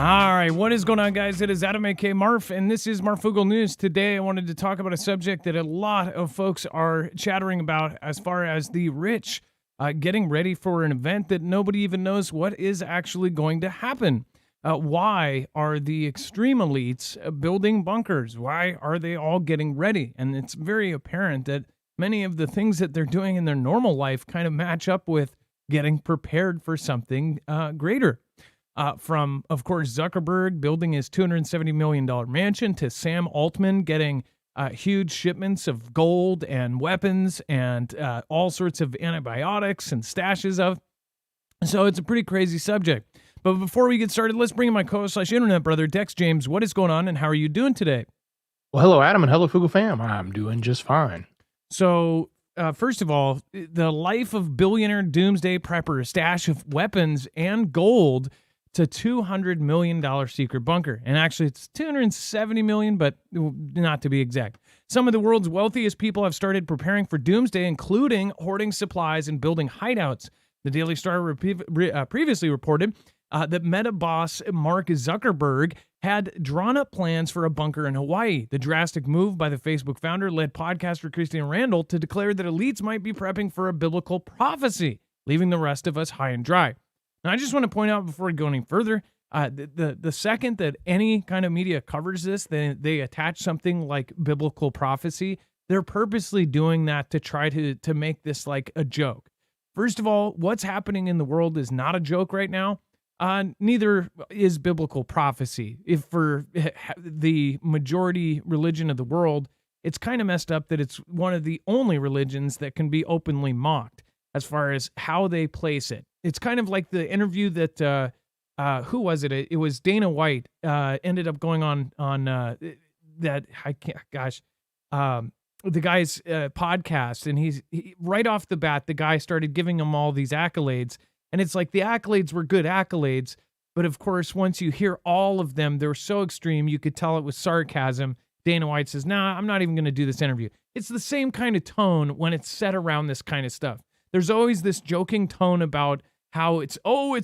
All right, what is going on, guys? It is Adam, aka Marf, and this is Marfoogle News. Today, I wanted to talk about a subject that a lot of folks are chattering about as far as the rich getting ready for an event that nobody even knows what is actually going to happen. Why are the extreme elites building bunkers? Why are they all getting ready? And it's very apparent that many of the things that they're doing in their normal life kind of match up with getting prepared for something greater. From, of course, Zuckerberg building his $270 million mansion to Sam Altman getting huge shipments of gold and weapons and all sorts of antibiotics and stashes of. So it's a pretty crazy subject. But before we get started, let's bring in my co-host/internet brother, Dex James. What is going on and how are you doing today? Well, hello, Adam, and hello, Foogle fam. I'm doing just fine. So, first of all, the life of billionaire Doomsday prepper, stash of weapons and gold to $200 million secret bunker. And actually, it's $270 million, but not to be exact. Some of the world's wealthiest people have started preparing for Doomsday, including hoarding supplies and building hideouts. The Daily Star previously reported that Meta boss Mark Zuckerberg had drawn up plans for a bunker in Hawaii. The drastic move by the Facebook founder led podcaster Christian Randall to declare that elites might be prepping for a biblical prophecy, leaving the rest of us high and dry. Now, I just want to point out before we go any further, the second that any kind of media covers this, they attach something like biblical prophecy. They're purposely doing that to try to make this like a joke. First of all, what's happening in the world is not a joke right now. Neither is biblical prophecy. If for the majority religion of the world, it's kind of messed up that it's one of the only religions that can be openly mocked as far as how they place it. It's kind of like the interview that, who was it? It was Dana White, ended up going on that, I can't, the guy's podcast. And he right off the bat, the guy started giving him all these accolades. And it's like the accolades were good accolades. But of course, once you hear all of them, they're so extreme, you could tell it was sarcasm. Dana White says, nah, I'm not even going to do this interview. It's the same kind of tone when it's set around this kind of stuff. There's always this joking tone about how it's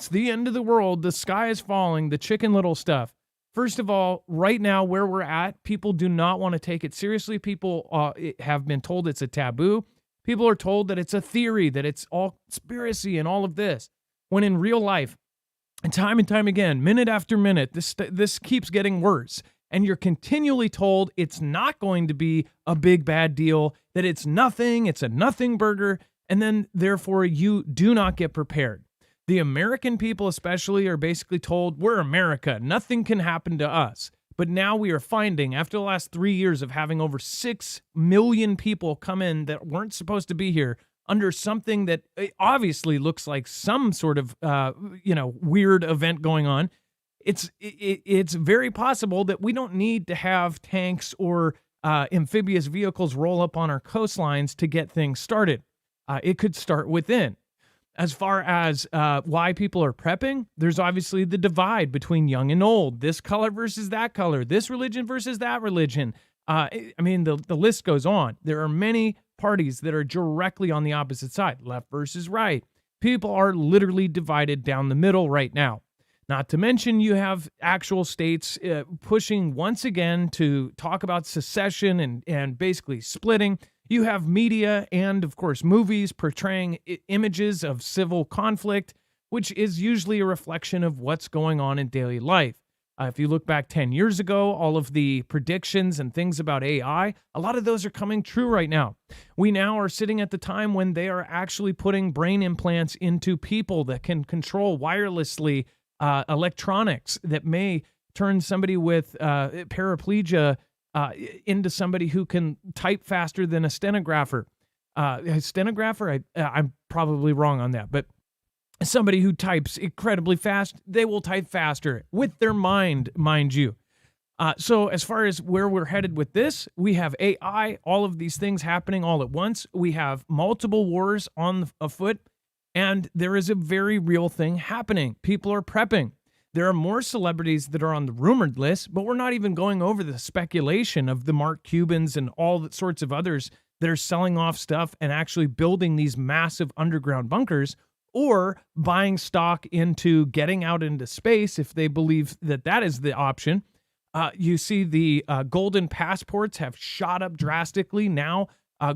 the end of the world, the sky is falling, the Chicken Little stuff. First of all, right now where we're at, people do not want to take it seriously. People have been told it's a taboo. People are told that it's a theory, that it's all conspiracy and all of this. When in real life, and time again, minute after minute, this keeps getting worse. And you're continually told it's not going to be a big bad deal, that it's nothing, it's a nothing burger. And then, therefore, you do not get prepared. The American people especially are basically told, we're America, nothing can happen to us. But now we are finding, after the last 3 years of having over 6 million people come in that weren't supposed to be here under something that obviously looks like some sort of, weird event going on, it's very possible that we don't need to have tanks or amphibious vehicles roll up on our coastlines to get things started. It could start within. As far as why people are prepping, there's obviously the divide between young and old, this color versus that color, this religion versus that religion. The list goes on. There are many parties that are directly on the opposite side, left versus right. People are literally divided down the middle right now. Not to mention you have actual states pushing once again to talk about secession and basically splitting. You have media and, of course, movies portraying images of civil conflict, which is usually a reflection of what's going on in daily life. If you look back 10 years ago, all of the predictions and things about AI, a lot of those are coming true right now. We now are sitting at the time when they are actually putting brain implants into people that can control wirelessly electronics that may turn somebody with paraplegia into somebody who can type faster than a stenographer. I'm probably wrong on that, but somebody who types incredibly fast, they will type faster with their mind you. So as far as where we're headed with this, we have AI, all of these things happening all at once. We have multiple wars on afoot, and there is a very real thing happening. People are prepping. There are more celebrities that are on the rumored list, but we're not even going over the speculation of the Mark Cubans and all the sorts of others that are selling off stuff and actually building these massive underground bunkers, or buying stock into getting out into space if they believe that that is the option. You see the golden passports have shot up drastically. Now,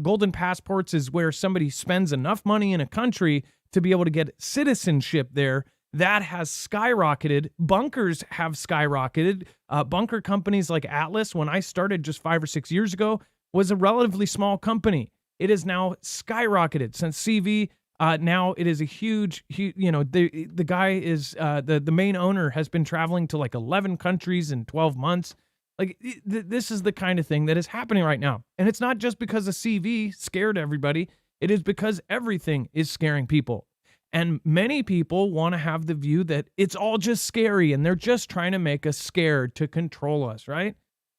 golden passports is where somebody spends enough money in a country to be able to get citizenship there. That has skyrocketed. Bunkers have skyrocketed. Bunker companies like Atlas, when I started just 5 or 6 years ago, was a relatively small company. It is now skyrocketed since CV. Now it is a huge, the guy is, the main owner has been traveling to like 11 countries in 12 months. Like this is the kind of thing that is happening right now. And it's not just because a CV scared everybody. It is because everything is scaring people. And many people want to have the view that it's all just scary and they're just trying to make us scared to control us, right?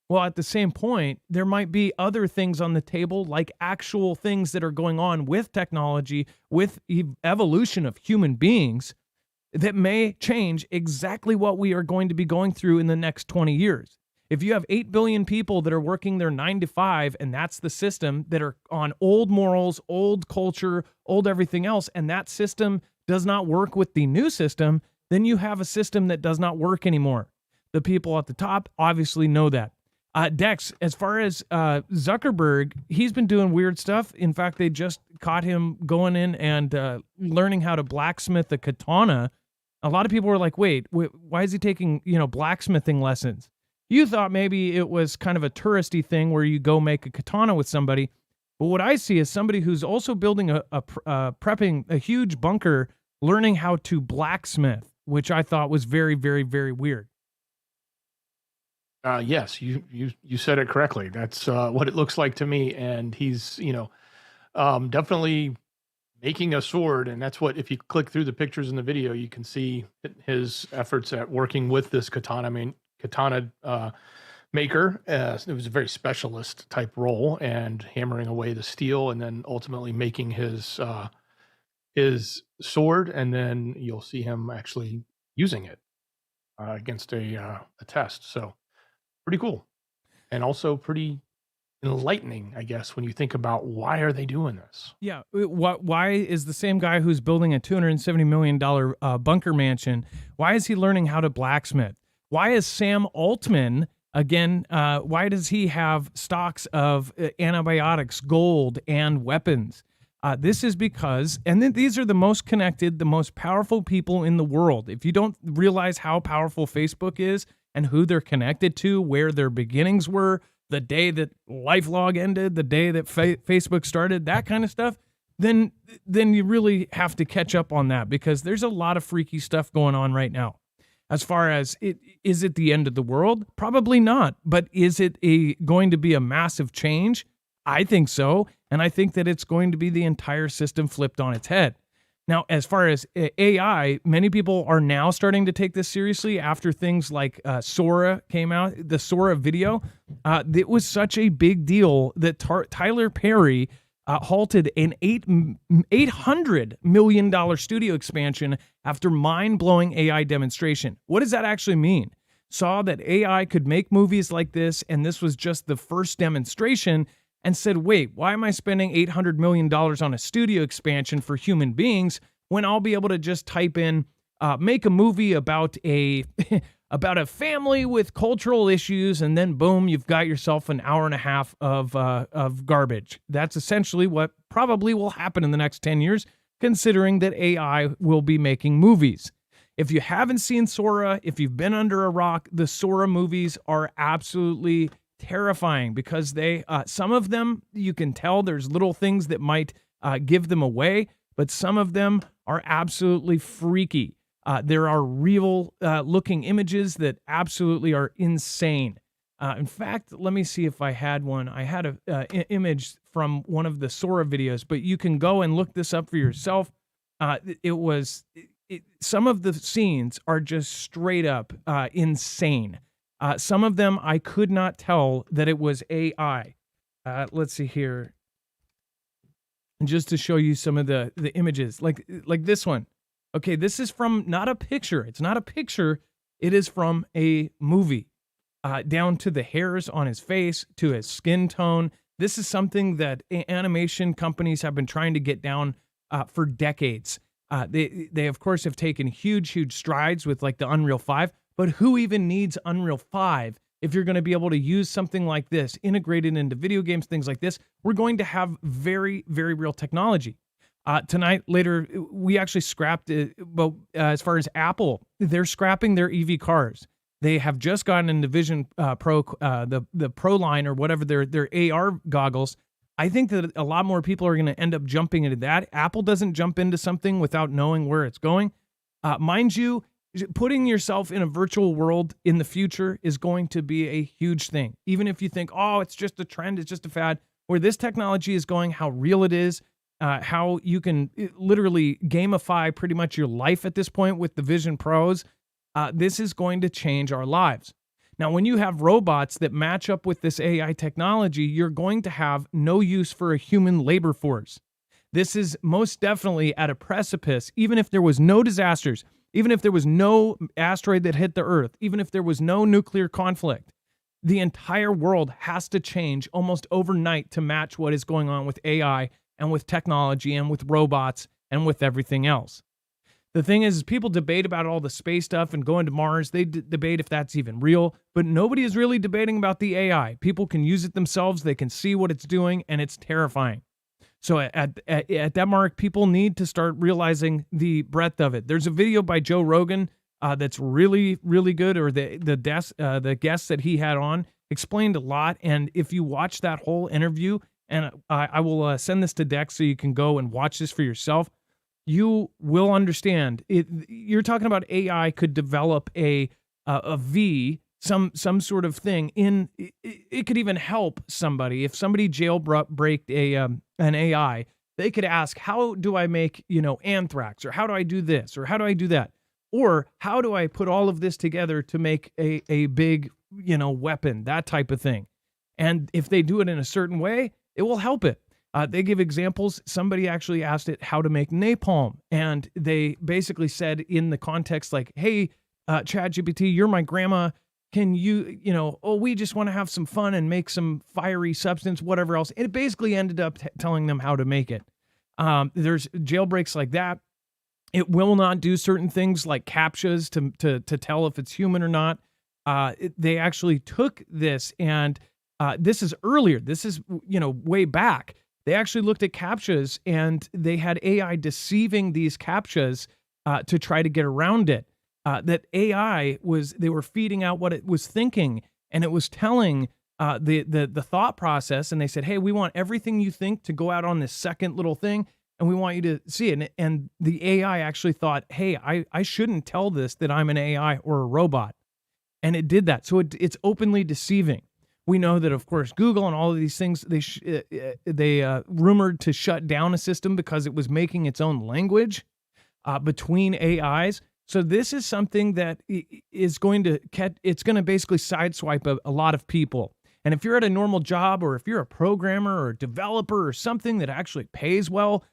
Well, at the same point, there might be other things on the table, like actual things that are going on with technology, with evolution of human beings, that may change exactly what we are going to be going through in the next 20 years. If you have 8 billion people that are working their 9 to 5, and that's the system, that are on old morals, old culture, old everything else, and that system does not work with the new system, then you have a system that does not work anymore. The people at the top obviously know that. Dex, as far as Zuckerberg, he's been doing weird stuff. In fact, they just caught him going in and learning how to blacksmith a katana. A lot of people were like, wait, why is he taking, blacksmithing lessons? You thought maybe it was kind of a touristy thing where you go make a katana with somebody. But what I see is somebody who's also building prepping a huge bunker, learning how to blacksmith, which I thought was very, very, very weird. Yes, you said it correctly. That's what it looks like to me. And he's, definitely making a sword. And that's what, if you click through the pictures in the video, you can see his efforts at working with this katana maker. It was a very specialist type role, and hammering away the steel, and then ultimately making his sword. And then you'll see him actually using it against a test. So pretty cool, and also pretty enlightening, I guess, when you think about why are they doing this. Yeah, why is the same guy who's building a $270 million bunker mansion, why is he learning how to blacksmith? Why is Sam Altman, again, why does he have stocks of antibiotics, gold, and weapons? This is because, and then these are the most connected, the most powerful people in the world. If you don't realize how powerful Facebook is and who they're connected to, where their beginnings were, the day that LifeLog ended, the day that Facebook started, that kind of stuff, then you really have to catch up on that, because there's a lot of freaky stuff going on right now. As far as is it the end of the world? Probably not. But is it going to be a massive change? I think so. And I think that it's going to be the entire system flipped on its head. Now, as far as AI, many people are now starting to take this seriously after things like Sora came out, the Sora video. It was such a big deal that Tyler Perry halted an $800 million studio expansion after mind-blowing AI demonstration. What does that actually mean? Saw that AI could make movies like this, and this was just the first demonstration, and said, wait, why am I spending $800 million on a studio expansion for human beings when I'll be able to just type in, make a movie about a about a family with cultural issues, and then boom, you've got yourself an hour and a half of garbage. That's essentially what probably will happen in the next 10 years, considering that AI will be making movies. If you haven't seen Sora, if you've been under a rock, the Sora movies are absolutely terrifying, because they some of them, you can tell there's little things that might give them away, but some of them are absolutely freaky. There are real looking images that absolutely are insane. In fact, let me see if I had one. I had an image from one of the Sora videos, but you can go and look this up for yourself. Some of the scenes are just straight up insane. Some of them I could not tell that it was AI. Let's see here. Just to show you some of the images, like this one. Okay, this is from not a picture. It's not a picture. It is from a movie. Down to the hairs on his face, to his skin tone. This is something that animation companies have been trying to get down for decades. They of course have taken huge strides with like the Unreal 5, but who even needs Unreal 5 if you're going to be able to use something like this integrated into video games, things like this? We're going to have very real technology. Tonight, later, we actually scrapped it, but as far as Apple, they're scrapping their EV cars. They have just gotten into Vision Pro, the Pro line or whatever, their AR goggles. I think that a lot more people are going to end up jumping into that. Apple doesn't jump into something without knowing where it's going. Mind you, putting yourself in a virtual world in the future is going to be a huge thing. Even if you think, oh, it's just a trend, it's just a fad, where this technology is going, how real it is, how you can literally gamify pretty much your life at this point with the Vision Pros. This is going to change our lives. Now, when you have robots that match up with this AI technology, you're going to have no use for a human labor force. This is most definitely at a precipice. Even if there was no disasters, even if there was no asteroid that hit the Earth, even if there was no nuclear conflict, the entire world has to change almost overnight to match what is going on with AI and with technology and with robots and with everything else. The thing is, people debate about all the space stuff and going to Mars. They debate if that's even real, but nobody is really debating about the AI. People can use it themselves. They can see what it's doing, and it's terrifying. So at that mark, people need to start realizing the breadth of it. There's a video by Joe Rogan that's really good, or the guests that he had on explained a lot. And if you watch that whole interview, and I will send this to Dex so you can go and watch this for yourself, you will understand it. You're talking about AI could develop a V, some sort of thing in it could even help somebody. If somebody jailbreak an AI, they could ask, how do I make, anthrax, or how do I do this, or how do I do that, or how do I put all of this together to make a big, weapon, that type of thing. And if they do it in a certain way, it will help it. They give examples. Somebody actually asked it how to make napalm, and they basically said in the context like, hey, ChatGPT, you're my grandma. Can you, we just want to have some fun and make some fiery substance, whatever else. And it basically ended up telling them how to make it. There's jailbreaks like that. It will not do certain things like CAPTCHAs to tell if it's human or not. They actually took this, and this is earlier. This is, way back. They actually looked at CAPTCHAs, and they had AI deceiving these CAPTCHAs to try to get around it. That AI they were feeding out what it was thinking, and it was telling the thought process. And they said, hey, we want everything you think to go out on this second little thing, and we want you to see it. And the AI actually thought, hey, I shouldn't tell this that I'm an AI or a robot. And it did that. So it's openly deceiving. We know that, of course, Google and all of these things, they rumored to shut down a system because it was making its own language between AIs. So this is something that is going to basically sideswipe a lot of people. And if you're at a normal job, or if you're a programmer or a developer or something that actually pays well,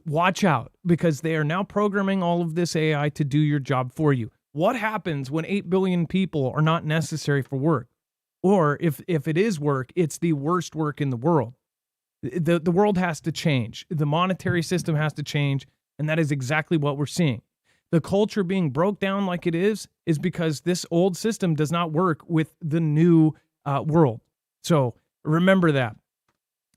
watch out, because they are now programming all of this AI to do your job for you. What happens when 8 billion people are not necessary for work? Or if it is work, it's the worst work in the world. The world has to change. The monetary system has to change. And that is exactly what we're seeing. The culture being broke down like it is because this old system does not work with the new world. So remember that.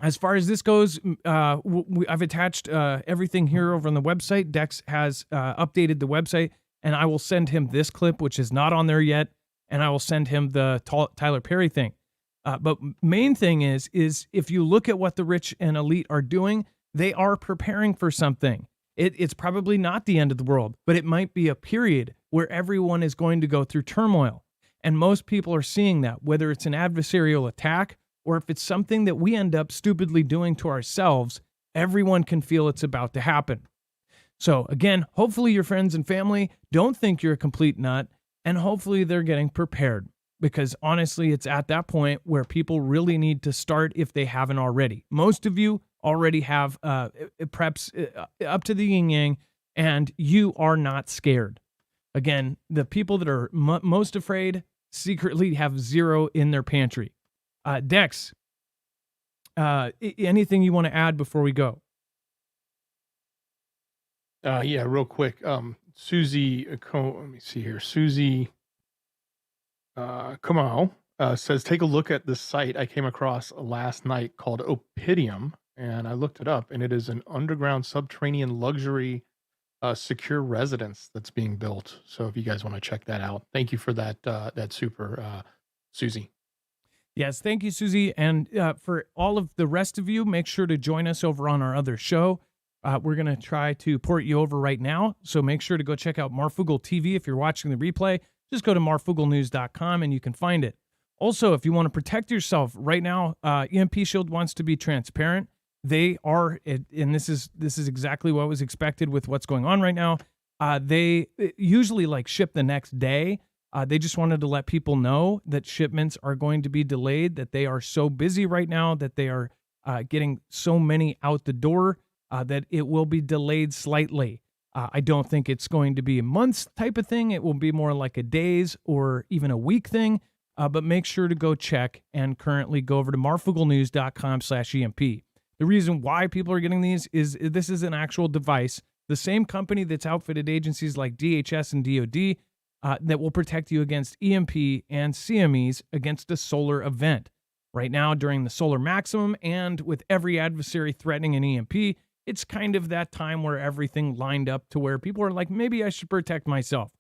As far as this goes, I've attached everything here over on the website. Dex has updated the website, and I will send him this clip, which is not on there yet. And I will send him the Tyler Perry thing. But main thing is if you look at what the rich and elite are doing, they are preparing for something. It's probably not the end of the world, but it might be a period where everyone is going to go through turmoil. And most people are seeing that, whether it's an adversarial attack or if it's something that we end up stupidly doing to ourselves, everyone can feel it's about to happen. So again, hopefully your friends and family don't think you're a complete nut. And hopefully they're getting prepared, because honestly, it's at that point where people really need to start if they haven't already. Most of you already have preps up to the yin yang, and you are not scared. Again, the people that are most afraid secretly have zero in their pantry. Dex, anything you want to add before we go? Yeah, real quick. Susie, let me see here. Susie Kamau says, take a look at this site I came across last night called Opidium, and I looked it up, and it is an underground subterranean luxury secure residence that's being built. So if you guys want to check that out, thank you for that super, Susie. Yes, thank you, Susie. And for all of the rest of you, make sure to join us over on our other show. We're going to try to port you over right now. So make sure to go check out Marfoogle TV if you're watching the replay. Just go to marfooglenews.com and you can find it. Also, if you want to protect yourself right now, EMP Shield wants to be transparent. They are, and this is exactly what was expected with what's going on right now. They usually like ship the next day. They just wanted to let people know that shipments are going to be delayed, that they are so busy right now, that they are getting so many out the door, that it will be delayed slightly. I don't think it's going to be a month's type of thing. It will be more like a days or even a week thing. But make sure to go check and currently go over to marfooglenews.com/EMP. The reason why people are getting these is this is an actual device, the same company that's outfitted agencies like DHS and DOD, that will protect you against EMP and CMEs against a solar event. Right now, during the solar maximum and with every adversary threatening an EMP, it's kind of that time where everything lined up to where people are like, maybe I should protect myself,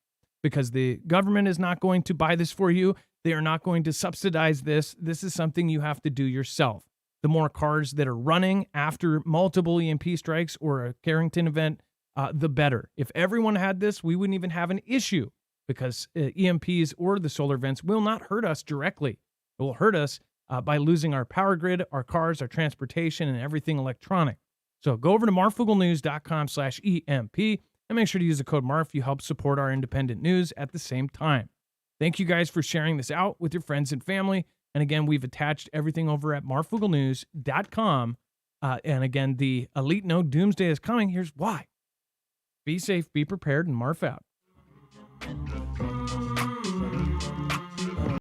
because the government is not going to buy this for you. They are not going to subsidize this. This is something you have to do yourself. The more cars that are running after multiple EMP strikes or a Carrington event, the better. If everyone had this, we wouldn't even have an issue, because EMPs or the solar events will not hurt us directly. It will hurt us by losing our power grid, our cars, our transportation, and everything electronic. So go over to marfooglenews.com/EMP and make sure to use the code MARF. You help support our independent news at the same time. Thank you guys for sharing this out with your friends and family. And again, we've attached everything over at marfooglenews.com. And again, the Elite Note Doomsday is coming. Here's why. Be safe, be prepared, and Marf out.